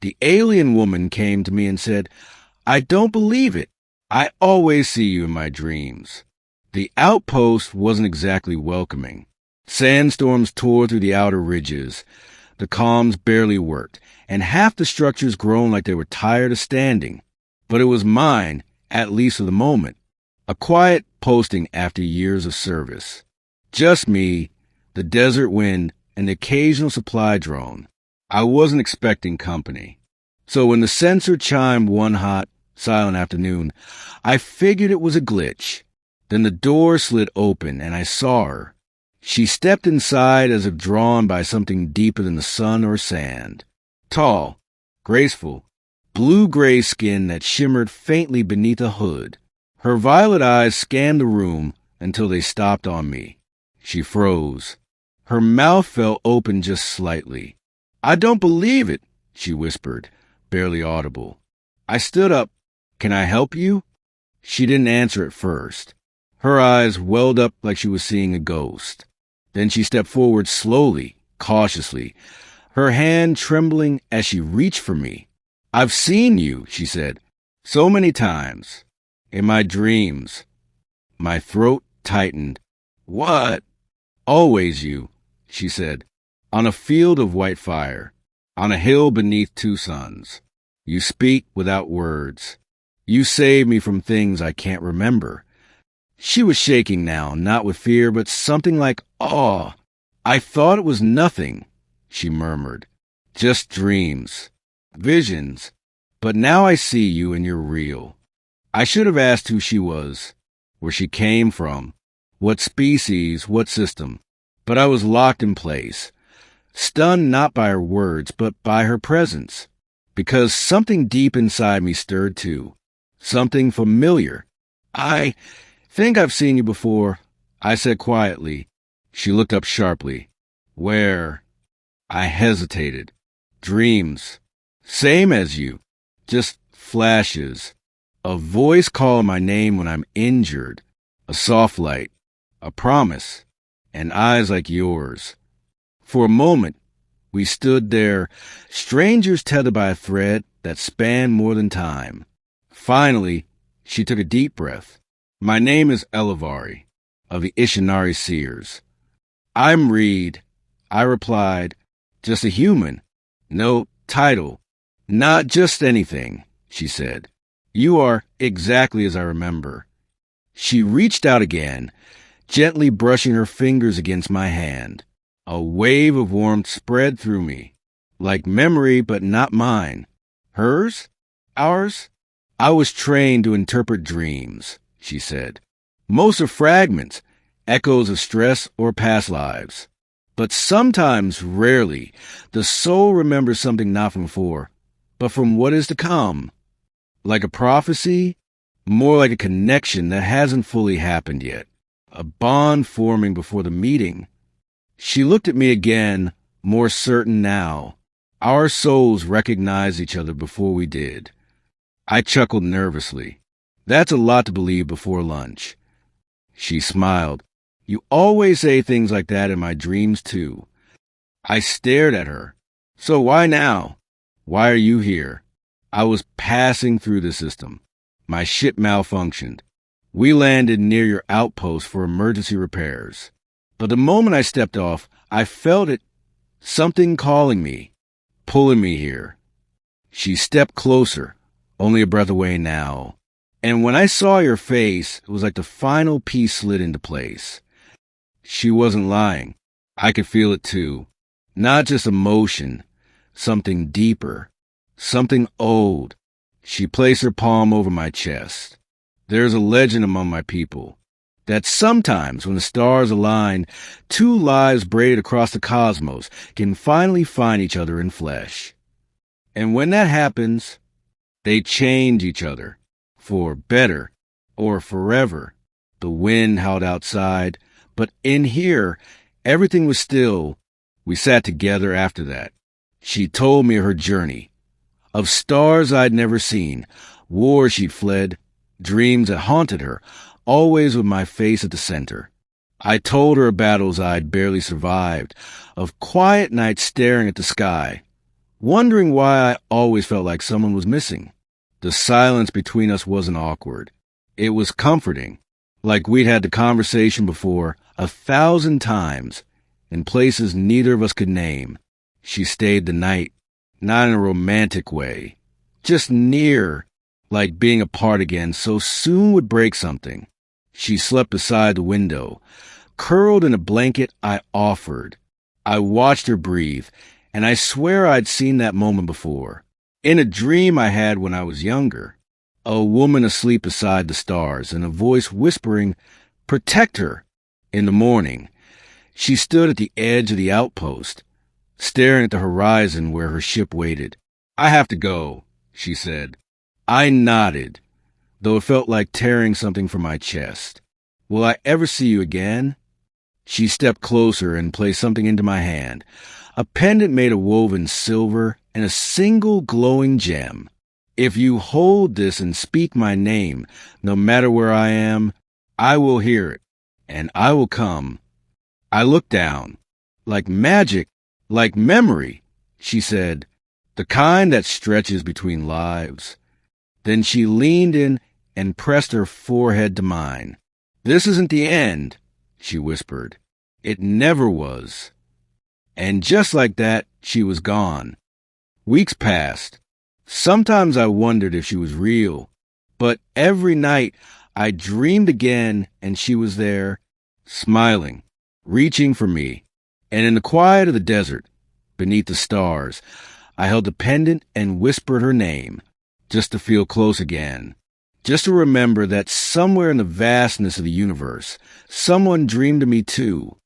The alien woman came to me and said, "I don't believe it. I always see you in my dreams." The outpost wasn't exactly welcoming. Sandstorms tore through the outer ridges. The comms barely worked, and half the structures groaned like they were tired of standing. But it was mine, at least for the moment. A quiet posting after years of service. Just me, the desert wind, and the occasional supply drone. I wasn't expecting company. So when the sensor chimed one hot, silent afternoon, I figured it was a glitch. Then the door slid open, and I saw her. She stepped inside as if drawn by something deeper than the sun or sand. Tall, graceful, blue-gray skin that shimmered faintly beneath a hood. Her violet eyes scanned the room until they stopped on me. She froze. Her mouth fell open just slightly. "I don't believe it," she whispered, barely audible. I stood up. "Can I help you?" She didn't answer at first. Her eyes welled up like she was seeing a ghost. Then she stepped forward slowly, cautiously, her hand trembling as she reached for me. "I've seen you," she said, "so many times. In my dreams." My throat tightened. "What?" "Always you," she said, "on a field of white fire, on a hill beneath two suns. You speak without words. You save me from things I can't remember." She was shaking now, not with fear, but something like awe. "I thought it was nothing," she murmured. "Just dreams, visions. But now I see you and you're real." I should have asked who she was, where she came from, what species, what system. But I was locked in place, stunned not by her words, but by her presence. Because something deep inside me stirred too. Something familiar. "I think I've seen you before," I said quietly. She looked up sharply. "Where?" I hesitated. "Dreams. Same as you. Just flashes. A voice calling my name when I'm injured. A soft light. A promise. And eyes like yours." For a moment, we stood there, strangers tethered by a thread that spanned more than time. Finally, she took a deep breath. "My name is Elavari, of the Ishinari Seers." "I'm Reed," I replied. "Just a human. No title. Not just anything," she said. "You are exactly as I remember." She reached out again, gently brushing her fingers against my hand. A wave of warmth spread through me, like memory but not mine. Hers? Ours? "I was trained to interpret dreams," she said. "Most are fragments, echoes of stress or past lives. But sometimes, rarely, the soul remembers something not from before, but from what is to come. Like a prophecy, more like a connection that hasn't fully happened yet. A bond forming before the meeting." She looked at me again, more certain now. Our souls recognized each other before we did. I chuckled nervously. "That's a lot to believe before lunch." She smiled. "You always say things like that in my dreams, too." I stared at her. "So why now? Why are you here?" "I was passing through the system. My ship malfunctioned. We landed near your outpost for emergency repairs. But the moment I stepped off, I felt it, something calling me, pulling me here." She stepped closer, only a breath away now. And when I saw your face, it was like the final piece slid into place. She wasn't lying. I could feel it too. Not just emotion, something deeper, something old. She placed her palm over my chest. "There's a legend among my people that sometimes when the stars align, two lives braided across the cosmos can finally find each other in flesh. And when that happens, they change each other, for better or forever." The wind howled outside, but in here, everything was still. We sat together after that. She told me of her journey, of stars I'd never seen, wars she'd fled, dreams that haunted her, always with my face at the center. I told her of battles I'd barely survived, of quiet nights staring at the sky, wondering why I always felt like someone was missing. The silence between us wasn't awkward. It was comforting, like we'd had the conversation before 1,000 times, in places neither of us could name. She stayed the night, not in a romantic way, just near, like being apart again so soon would break something. She slept beside the window, curled in a blanket I offered. I watched her breathe, and I swear I'd seen that moment before. In a dream I had when I was younger. A woman asleep beside the stars, and a voice whispering, "Protect her," in the morning. She stood at the edge of the outpost, staring at the horizon where her ship waited. "I have to go," she said. I nodded, though it felt like tearing something from my chest. "Will I ever see you again?" She stepped closer and placed something into my hand, a pendant made of woven silver and a single glowing gem. "If you hold this and speak my name, no matter where I am, I will hear it, and I will come." I looked down. "Like magic, like memory," she said, "the kind that stretches between lives." Then she leaned in and pressed her forehead to mine. "This isn't the end," she whispered. "It never was." And just like that, she was gone. Weeks passed. Sometimes I wondered if she was real, but every night I dreamed again and she was there, smiling, reaching for me. And in the quiet of the desert, beneath the stars, I held the pendant and whispered her name, just to feel close again, just to remember that somewhere in the vastness of the universe, someone dreamed of me too.